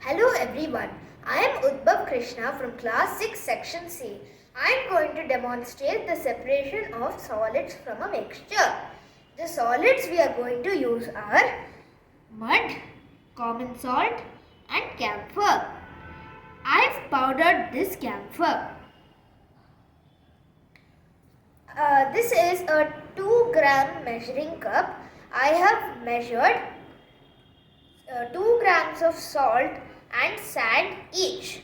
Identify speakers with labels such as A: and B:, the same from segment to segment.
A: Hello everyone, I am Udbhav Krishna from class 6 section C. I am going to demonstrate the separation of solids from a mixture. The solids we are going to use are mud, common salt and camphor. I have powdered this camphor. This is a 2-gram measuring cup. I have measured 2 grams of salt and sand each.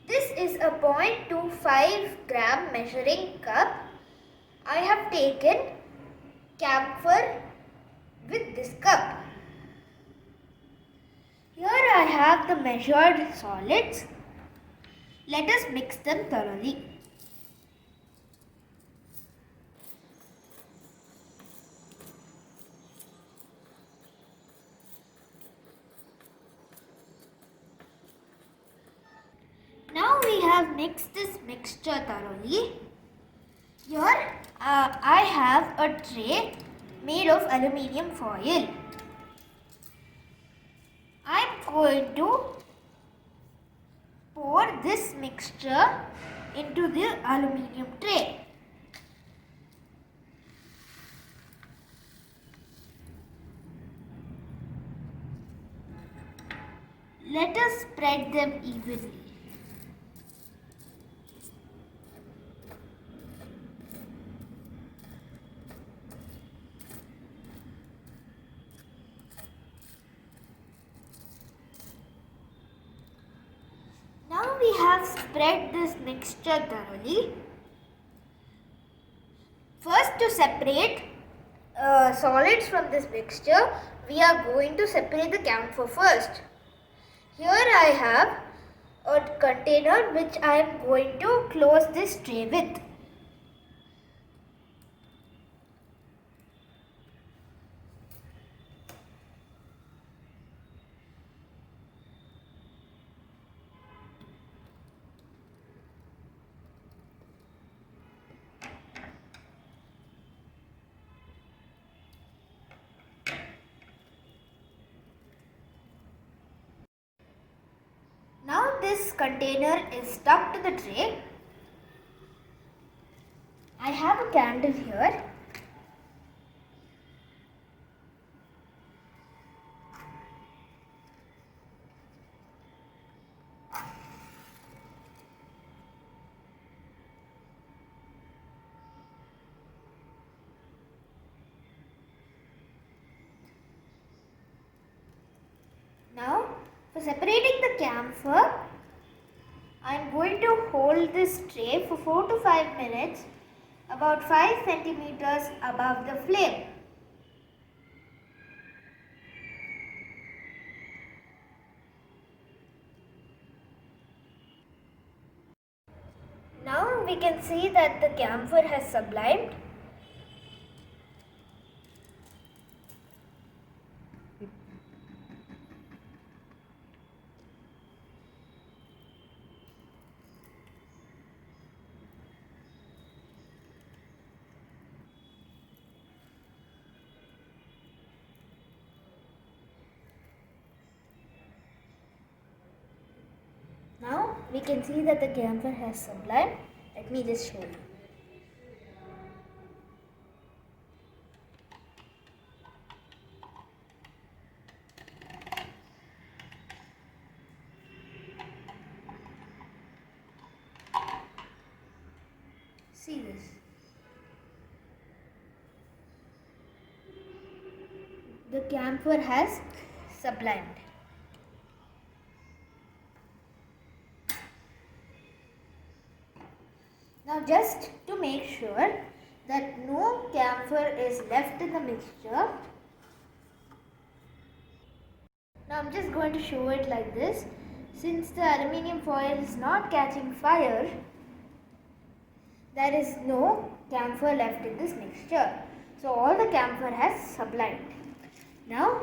A: This is a 0.25 gram measuring cup. I have taken camphor with this cup. Here I have the measured solids. Let us mix them thoroughly. Now we have mixed this mixture thoroughly. Here I have a tray made of aluminium foil. I am going to pour this mixture into the aluminium tray. Let us spread them evenly. Now we have spread this mixture thoroughly. First, to separate solids from this mixture, we are going to separate the camphor first. Here I have a container which I am going to close this tray with. Now this container is stuck to the tray. I have a candle here. Now, for separating the camphor, I am going to hold this tray for 4 to 5 minutes, about 5 centimeters above the flame. Now we can see that the camphor has sublimed. Now we can see that the camphor has sublimed. Let me just show you. See this. The camphor has sublimed. Now just to make sure that no camphor is left in the mixture, now I'm just going to show it like this. Since the aluminium foil is not catching fire, there is no camphor left in this mixture. So all the camphor has sublimed. Now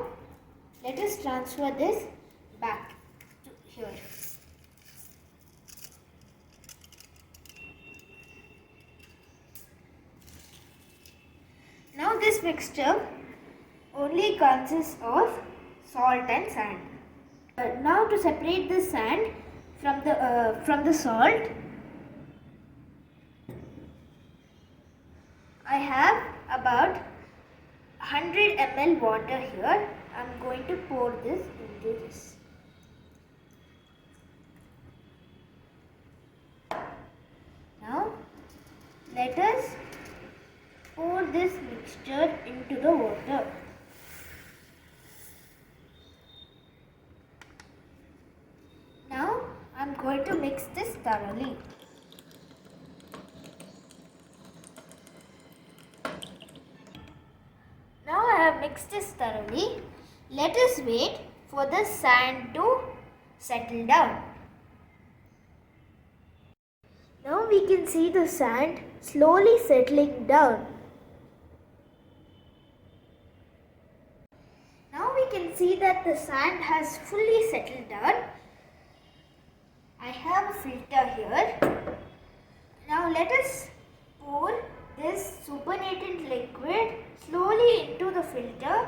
A: let us transfer this back to here. Now this mixture only consists of salt and sand. Now to separate the sand from the salt, I have about 100 ml water here. I am going to pour this into this. Now let us pour this mixture into the water. Now I am going to mix this thoroughly. Now I have mixed this thoroughly. Let us wait for the sand to settle down. Now we can see the sand slowly settling down. Now we can see that the sand has fully settled down. I have a filter here. Now let us pour this supernatant liquid slowly into the filter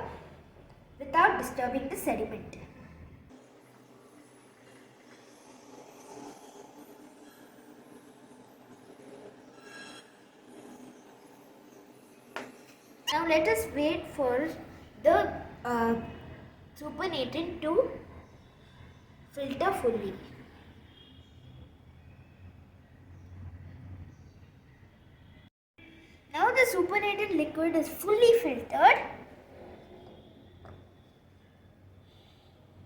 A: without disturbing the sediment. Now let us wait for the supernatant to filter fully. Now the supernatant liquid is fully filtered.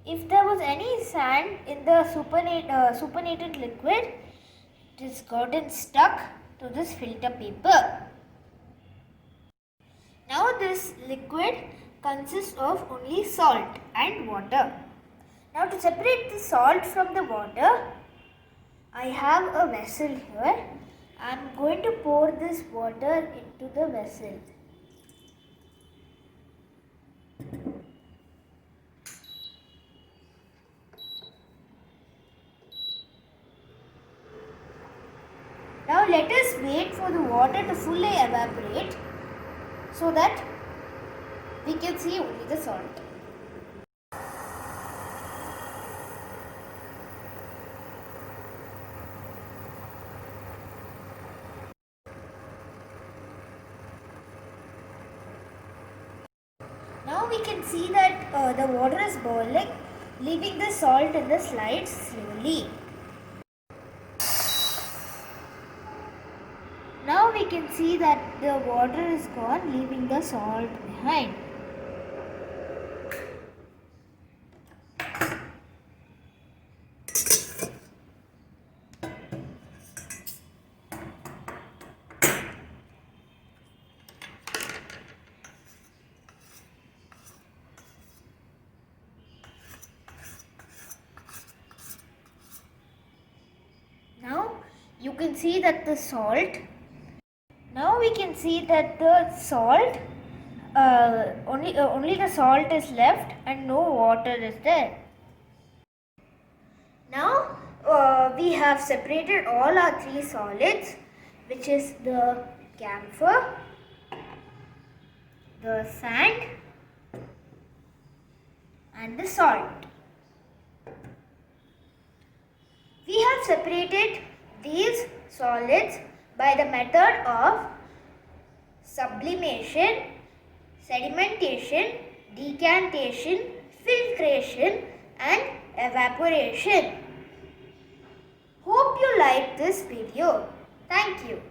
A: If there was any sand in the supernatant liquid, it is gotten stuck to this filter paper. Now this liquid consists of only salt and water. Now to separate the salt from the water, I have a vessel here. I am going to pour this water into the vessel. Now let us wait for the water to fully evaporate so that we can see only the salt. Now we can see that the water is boiling, leaving the salt in the slides slowly. Now we can see that the water is gone, leaving the salt behind. Now you can see that the salt. Now we can see that the salt, only the salt is left and no water is there. Now we have separated all our three solids, which is the camphor, the sand and the salt. We have separated these solids by the method of sublimation, sedimentation, decantation, filtration and evaporation. Hope you liked this video. Thank you.